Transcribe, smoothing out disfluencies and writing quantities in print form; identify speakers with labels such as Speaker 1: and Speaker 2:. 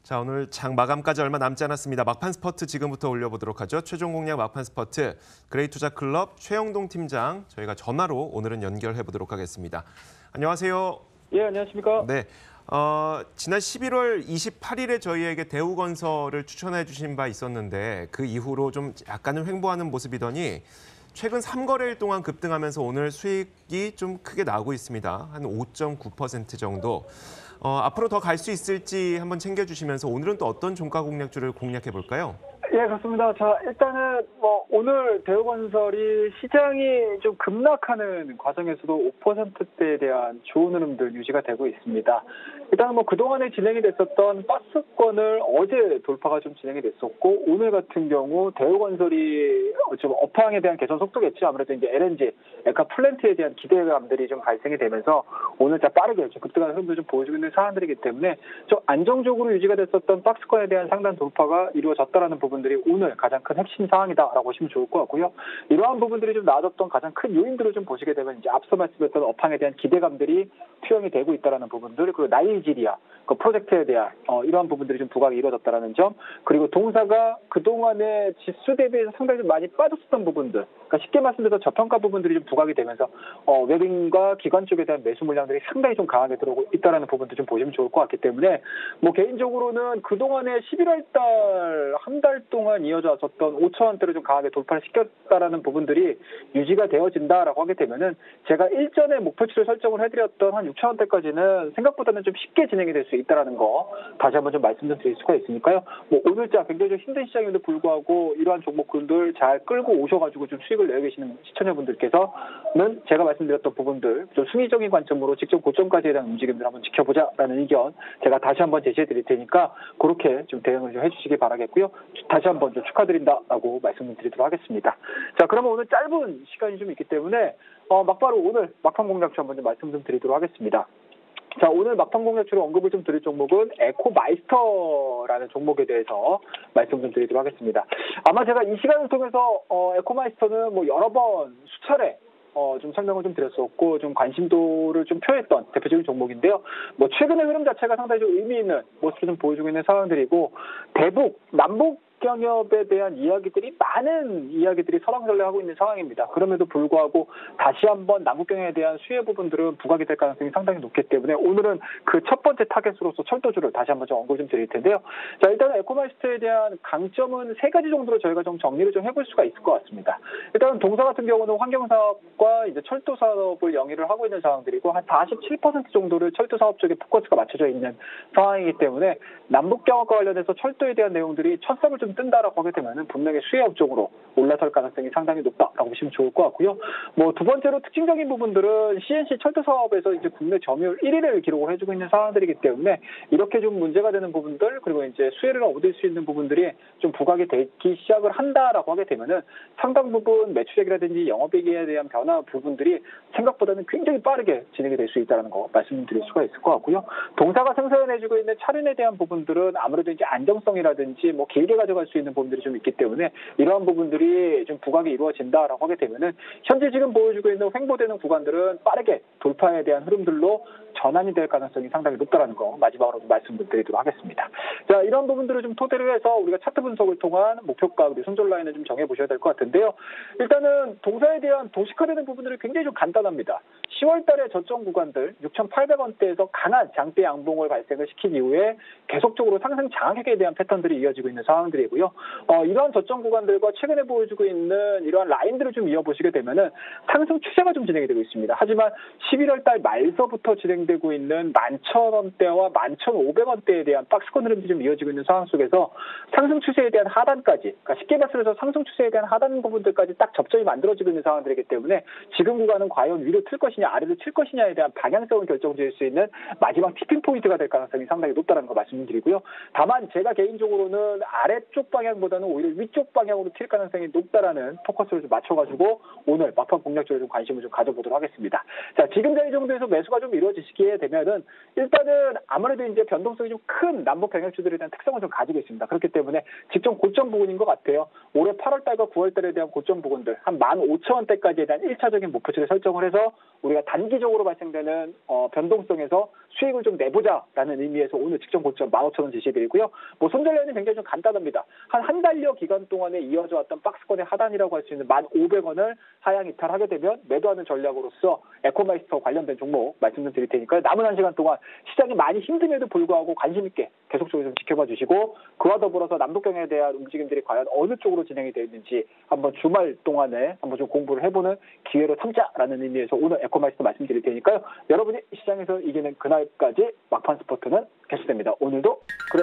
Speaker 1: 자, 오늘 장 마감까지 얼마 남지 않았습니다. 막판 스퍼트 지금부터 올려보도록 하죠. 최종 공략 막판 스퍼트 그레이투자클럽 최영동 팀장 저희가 전화로 오늘은 연결해 보도록 하겠습니다. 안녕하세요.
Speaker 2: 예, 안녕하십니까.
Speaker 1: 네, 지난 11월 28일에 저희에게 대우건설을 추천해 주신 바 있었는데 그 이후로 좀 약간은 횡보하는 모습이더니 최근 3거래일 동안 급등하면서 오늘 수익이 좀 크게 나오고 있습니다. 한 5.9% 정도. 앞으로 더 갈 수 있을지 한번 챙겨주시면서 오늘은 또 어떤 종가 공략주를 공략해 볼까요?
Speaker 2: 예, 그렇습니다. 자, 일단은 오늘 대우건설이 시장이 좀 급락하는 과정에서도 5%대에 대한 좋은 흐름들 유지가 되고 있습니다. 일단 그동안에 진행이 됐었던 박스권을 어제 돌파가 좀 진행이 됐었고, 오늘 같은 경우 대우건설이 좀 업황에 대한 개선 속도겠죠. 아무래도 이제 LNG, 에카 플랜트에 대한 기대감들이 좀 발생이 되면서 오늘 빠르게 좀 급등하는 흐름도 좀 보여주고 있는 사안들이기 때문에 좀 안정적으로 유지가 됐었던 박스권에 대한 상단 돌파가 이루어졌다라는 부분들이 오늘 가장 큰 핵심 사항이다라고 보시면 좋을 것 같고요. 이러한 부분들이 좀 나아졌던 가장 큰 요인들을 좀 보시게 되면 이제 앞서 말씀드렸던 업황에 대한 기대감들이 투영이 되고 있다라는 부분들, 그리고 나이지리아 그 프로젝트에 대한 이러한 부분들이 좀 부각이 이루어졌다라는 점, 그리고 동사가 그동안에 지수 대비해서 상당히 좀 많이 빠졌었던 부분들, 그러니까 쉽게 말씀드려서 저평가 부분들이 좀 부각이 되면서 외국인과 기관 쪽에 대한 매수 물량들이 상당히 좀 강하게 들어오고 있다라는 부분도 좀 보시면 좋을 것 같기 때문에 개인적으로는 그동안에 11월 달 한 달 동안 이어져 왔었던 5,000원대를 좀 강하게 돌파를 시켰다라는 부분들이 유지가 되어진다라고 하게 되면은 제가 일전에 목표치를 설정을 해드렸던 한 6,000원대까지는 생각보다는 좀 쉽게 진행이 될 수 있다라는 거 다시 한번 좀 말씀 좀 드릴 수가 있으니까요. 오늘자 굉장히 좀 힘든 시장임에도 불구하고 이러한 종목군들 잘 끌고 오셔가지고 좀 수익을 내고 계시는 시청자분들께서는 제가 말씀드렸던 부분들 좀 순위적인 관점으로 직접 고점까지에 대한 움직임들 한번 지켜보자라는 의견 제가 다시 한번 제시해 드릴 테니까 그렇게 좀 대응을 좀 해주시기 바라겠고요. 다시 한번 좀 축하드린다라고 말씀을 드리도록 하겠습니다. 자, 그러면 오늘 짧은 시간이 좀 있기 때문에 막바로 오늘 막판 공략주 한번 좀 말씀 좀 드리도록 하겠습니다. 자, 오늘 막판 공략주로 언급을 좀 드릴 종목은 에코마이스터라는 종목에 대해서 말씀 좀 드리도록 하겠습니다. 아마 제가 이 시간을 통해서 에코마이스터는 여러 번 수차례 좀 설명을 좀 드렸었고 좀 관심도를 좀 표했던 대표적인 종목인데요. 최근의 흐름 자체가 상당히 좀 의미 있는 모습을 좀 보여주고 있는 상황들이고 대북, 남북 경협에 대한 많은 이야기들이 설왕설래하고 있는 상황입니다. 그럼에도 불구하고 다시 한번 남북경협에 대한 수혜 부분들은 부각이 될 가능성이 상당히 높기 때문에 오늘은 그 첫 번째 타겟으로서 철도주를 다시 한번 좀 언급 좀 드릴 텐데요. 자, 일단 에코마이스터에 대한 강점은 세 가지 정도로 저희가 좀 정리를 좀 해볼 수가 있을 것 같습니다. 일단 동사 같은 경우는 환경사업과 이제 철도 사업을 영위를 하고 있는 상황들이고 한 47% 정도를 철도 사업 쪽에 포커스가 맞춰져 있는 상황이기 때문에 남북경협과 관련해서 철도에 대한 내용들이 첫삽을 좀 뜬다라고 하게 되면 분명히 수혜업 쪽으로 올라설 가능성이 상당히 높다라고 보시면 좋을 것 같고요. 두 번째로 특징적인 부분들은 CNC 철도 사업에서 이제 국내 점유율 1위를 기록을 해주고 있는 상황들이기 때문에 이렇게 좀 문제가 되는 부분들 그리고 이제 수혜를 얻을 수 있는 부분들이 좀 부각이 되기 시작을 한다라고 하게 되면은 상당 부분 매출액이라든지 영업이익에 대한 변화 부분들이 생각보다는 굉장히 빠르게 진행이 될 수 있다는 거 말씀드릴 수가 있을 것 같고요. 동사가 생산해주고 있는 차륜에 대한 부분들은 아무래도 이제 안정성이라든지 길게 가져갈 수 있는 부분들이 좀 있기 때문에 이러한 부분들이 좀 부각이 이루어진다라고 하게 되면은 현재 지금 보여주고 있는 횡보되는 구간들은 빠르게 돌파에 대한 흐름들로 전환이 될 가능성이 상당히 높다라는 거 마지막으로 좀 말씀드리도록 하겠습니다. 자, 이런 부분들을 좀 토대로 해서 우리가 차트 분석을 통한 목표가 그리고 손절 라인을 좀 정해보셔야 될 것 같은데요. 일단은 동사에 대한 도식화되는 부분들이 굉장히 좀 간단합니다. 10월 달에 저점 구간들 6,800원대에서 강한 장대 양봉을 발생을 시킨 이후에 계속적으로 상승 장악에 대한 패턴들이 이어지고 있는 상황들이고요. 이러한 저점 구간들과 최근에 보여주고 있는 이러한 라인들을 좀 이어보시게 되면은 상승 추세가 좀 진행이 되고 있습니다. 하지만 11월 달 말서부터 진행되고 있는 11,000원대와 11,500원대에 대한 박스권 흐름이 좀 이어지고 있는 상황 속에서 상승 추세에 대한 하단까지, 그러니까 쉽게 말씀해서 상승 추세에 대한 하단 부분들까지 딱 접점이 만들어지고 있는 상황들이기 때문에 지금 구간은 과연 위로 틀 것이냐 아래로 칠 것이냐에 대한 방향성을 결정지을 수 있는 마지막 티핑 포인트가 될 가능성이 상당히 높다는 거 말씀드리고요. 다만 제가 개인적으로는 아래쪽 방향보다는 오히려 위쪽 방향으로 튈 가능성이 높다라는 포커스를 좀 맞춰가지고 오늘 막판 공략적으로 좀 관심을 좀 가져보도록 하겠습니다. 자, 지금 자리 정도에서 매수가 좀 이루어지시게 되면은 일단은 아무래도 이제 변동성이 좀 큰 남북 경협주들에 대한 특성을 좀 가지고 있습니다. 그렇기 때문에 직전 고점 부분인 것 같아요. 올해 8월달과 9월달에 대한 고점 부근들 한 15,000원대까지에 대한 1차적인 목표치를 설정을 해서 우리가 단기적으로 발생되는 변동성에서 수익을 좀 내보자라는 의미에서 오늘 직전 고점 15,000원 제시해드리고요. 뭐 손절량은 굉장히 좀 간단합니다. 한 달여 기간 동안에 이어져 왔던 박스권의 하단이라고 할 수 있는 1,500원을 하향 이탈하게 되면 매도하는 전략으로서 에코마이스터 관련된 종목 말씀 좀 드릴 테니까요. 남은 한 시간 동안 시장이 많이 힘듦에도 불구하고 관심 있게 계속적으로 좀 지켜봐 주시고 그와 더불어서 남북경에 대한 움직임들이 과연 어느 쪽으로 진행이 되어 있는지 한번 주말 동안에 한번 좀 공부를 해보는 기회로 삼자라는 의미에서 오늘 에코마이스터 말씀드릴 테니까요. 여러분이 시장에서 이기는 그날까지 막판 스포츠는 계속됩니다. 오늘도 그래.